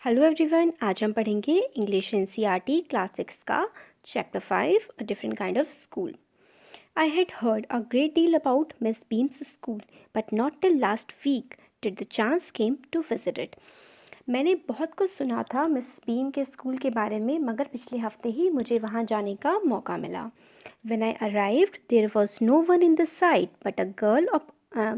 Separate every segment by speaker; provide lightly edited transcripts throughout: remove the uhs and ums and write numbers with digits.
Speaker 1: Hello everyone, आज हम पढ़ेंगे इंग्लिश एनसीईआरटी क्लास 6 का chapter 5 a different kind of school. I had heard a great deal about Miss Beam's school but not till last week did the chance came to visit it. मैंने बहुत कुछ सुना था miss beam के school के बारे में, मगर पिछले हफ्ते ही मुझे वहाँ जाने का मौका मिला। When I arrived, there was no one in the sight but a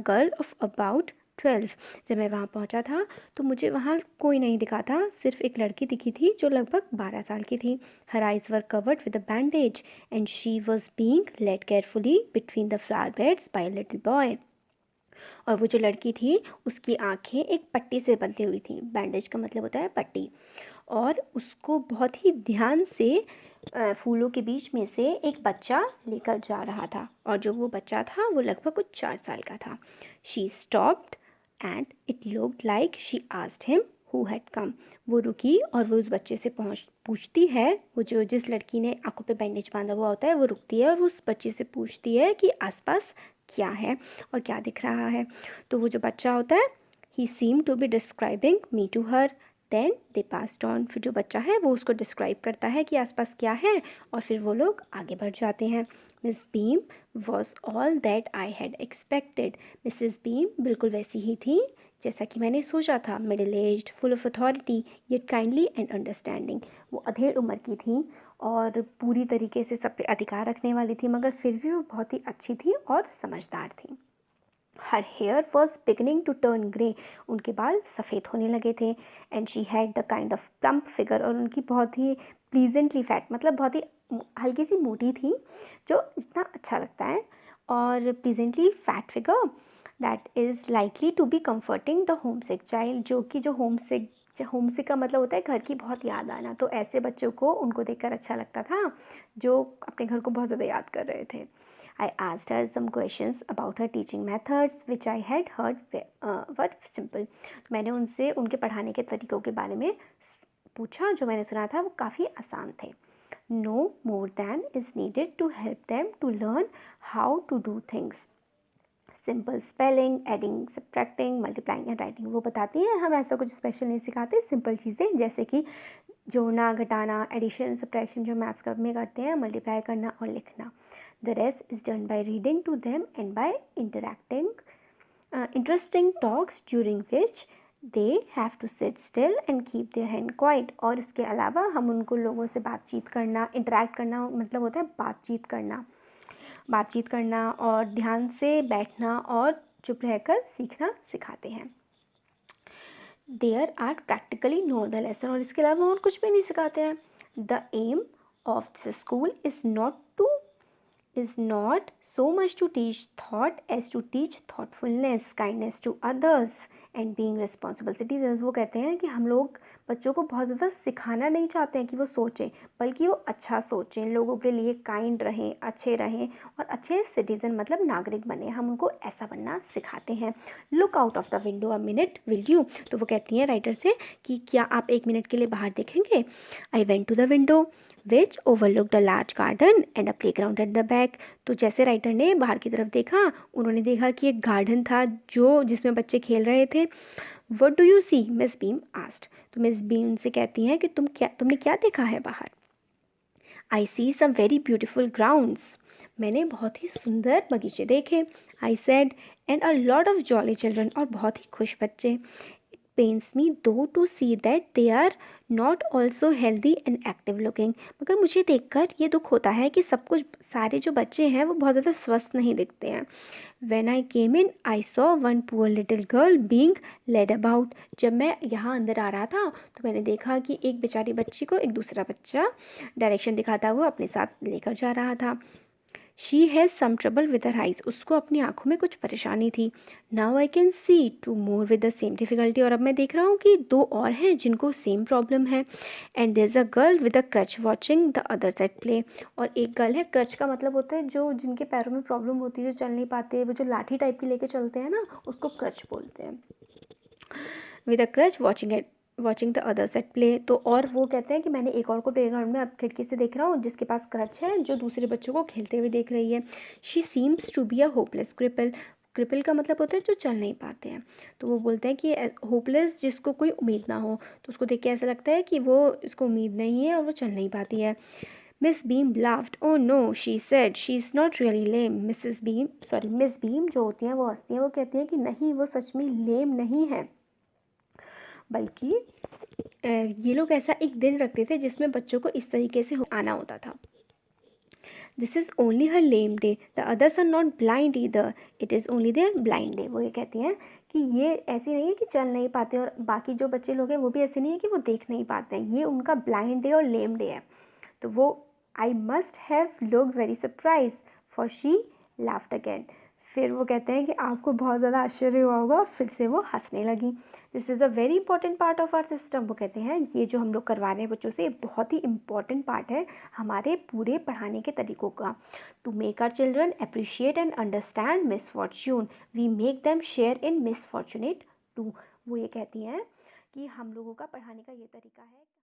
Speaker 1: girl of about 12। जब मैं वहाँ पहुँचा था तो मुझे वहाँ कोई नहीं दिखा था, सिर्फ एक लड़की दिखी थी जो लगभग 12 साल की थी। Her eyes were covered with a bandage and she was being led carefully between the flower beds by a little boy। और वो जो लड़की थी उसकी आंखें एक पट्टी से बंधी हुई थी। बैंडेज का मतलब होता है पट्टी। और उसको बहुत ही ध्यान से फूलों के बीच में से एक बच्चा लेकर जा रहा था, और जो वो बच्चा था वो लगभग कुछ 4 साल का था। She stopped and it looked like she asked him who had come. वो रुकी और वो उस बच्चे से पूछती है, वो जो जिस लड़की ने आंखों पे बैंडेज बांधा हुआ होता है वो रुकती है और वो उस बच्चे से पूछती है कि आसपास क्या है और क्या दिख रहा है। तो वो जो बच्चा होता है, he seem to be describing me to her. Then they passed on. फिर जो बच्चा है वो उसको डिस्क्राइब करता है कि आसपास क्या है, और फिर वो लोग आगे बढ़ जाते हैं। Miss beam was all that I had expected. Mrs beam बिल्कुल वैसी ही थी जैसा कि मैंने सोचा था। Middle aged, full of authority, yet kindly and understanding. वो अधेड़ उम्र की थी और पूरी तरीके से सब पे अधिकार रखने वाली थी, मगर फिर भी वो बहुत ही अच्छी थी और समझदार थी। Her hair was beginning to turn grey. उनके बाल सफ़ेद होने लगे थे। And she had the kind of plump figure. और उनकी बहुत ही प्लीजेंटली फैट, मतलब बहुत ही हल्की सी मोटी थी, जो इतना अच्छा लगता है। और pleasantly fat figure that is likely to be comforting the homesick child. जो कि जो होम सिक का मतलब होता है घर की बहुत याद आना। तो ऐसे बच्चों को उनको देखकर अच्छा लगता था जो अपने घर को बहुत ज़्यादा याद कर रहे थे। I asked her some questions about her teaching methods, which I had heard were simple। मैंने उनसे उनके पढ़ाने के तरीक़ों के बारे में पूछा, जो मैंने सुना था वो काफ़ी आसान थे। No more than is needed to help them to learn how to do things। Simple spelling, adding, subtracting, multiplying and writing वो बताती हैं। हम ऐसा कुछ स्पेशल नहीं सिखाते, सिंपल चीज़ें जैसे कि जोड़ना, घटाना, एडिशन, सब्ट्रैक्शन जो मैथ्स में करते हैं, मल्टीप्लाई करना और लिखना। The rest is done by reading to them and by interacting interesting talks during which they have to sit still and keep their hand quiet. और उसके अलावा हम उनको लोगों से बातचीत करना, इंटरैक्ट करना मतलब होता है बातचीत करना और ध्यान से बैठना और चुप रहकर सीखना सिखाते हैं। There are practically no other lesson. और इसके अलावा और कुछ भी नहीं सिखाते हैं। The aim of this school is not so much to teach thought as to teach thoughtfulness, kindness to others and being responsible citizens। वो कहते हैं कि हम लोग बच्चों को बहुत ज़्यादा सिखाना नहीं चाहते हैं कि वो सोचें, बल्कि वो अच्छा सोचें, लोगों के लिए काइंड रहें, अच्छे रहें और अच्छे सिटीज़न मतलब नागरिक बने। हम उनको ऐसा बनना सिखाते हैं। Look out of the window a minute will you. तो वो कहती हैं राइटर से कि क्या आप 1 मिनट के लिए बाहर देखेंगे। I went to the window which overlooked a large garden and a playground at the back। तो जैसे राइटर ने बाहर की तरफ देखा, उन्होंने देखा कि एक गार्डन था जिसमें बच्चे खेल रहे थे। What do you see? Miss beam asked। तो मिस बीम उनसे कहती हैं कि तुमने क्या देखा है बाहर। I see some very beautiful grounds। मैंने बहुत ही सुंदर बगीचे देखे। I said and a lot of jolly children। और बहुत ही खुश बच्चे। Pains me do to see that they are not also healthy and active looking. मगर मुझे देखकर ये दुख होता है कि सारे जो बच्चे हैं वो बहुत ज़्यादा स्वस्थ नहीं दिखते हैं। When I came in I saw one poor little girl being led about. जब मैं यहाँ अंदर आ रहा था तो मैंने देखा कि एक बेचारी बच्ची को एक दूसरा बच्चा डायरेक्शन दिखाता हुआ अपने साथ लेकर जा रहा था। She has some trouble with her eyes. उसको अपनी आँखों में कुछ परेशानी थी। Now I can see 2 more with the same difficulty. और अब मैं देख रहा हूँ कि 2 और हैं जिनको सेम प्रॉब्लम है। And there is a girl with a crutch watching the others at play. और एक गर्ल है, क्रच का मतलब होता है जो जिनके पैरों में प्रॉब्लम होती है, जो चल नहीं पाते, वो जो लाठी टाइप की लेके चलते हैं ना, उसको क्रच बोलते हैं। With a crutch watching the others at play. तो और वो कहते हैं कि मैंने एक और को प्लेग्राउंड में अब खिड़की से देख रहा हूँ जिसके पास क्रच है, जो दूसरे बच्चों को खेलते हुए देख रही है। She seems to be a hopeless cripple. Cripple का मतलब होता है जो चल नहीं पाते हैं। तो वो बोलते हैं कि होपलेस जिसको कोई उम्मीद ना हो, तो उसको देख के ऐसा लगता है कि वो इसको उम्मीद नहीं है और वो चल नहीं पाती है। Miss beam laughed. Oh no, she said, she's not really lame. Miss beam जो होती हैं वो हंसती हैं, वो कहती हैं कि नहीं, वो सच में लेम नहीं है, बल्कि ये लोग ऐसा एक दिन रखते थे जिसमें बच्चों को इस तरीके से आना होता था। This is only her lame day, the others are not blind either, it is only their blind day. वो ये कहती हैं कि ये ऐसी नहीं है कि चल नहीं पाते और बाकी जो बच्चे लोग हैं वो भी ऐसे नहीं है कि वो देख नहीं पाते हैं, ये उनका ब्लाइंड डे और लेम डे है। तो वो I must have look very surprise for she laughed again. फिर वो कहते हैं कि आपको बहुत ज़्यादा आश्चर्य हुआ होगा और फिर से वो हंसने लगी। This is a very important part of our system. वो कहते हैं ये जो हम लोग करवा रहे हैं बच्चों से, ये बहुत ही इंपॉर्टेंट पार्ट है हमारे पूरे पढ़ाने के तरीक़ों का। To make our children appreciate and understand misfortune, we make them share in misfortunate too. वो ये कहती हैं कि हम लोगों का पढ़ाने का ये तरीका है।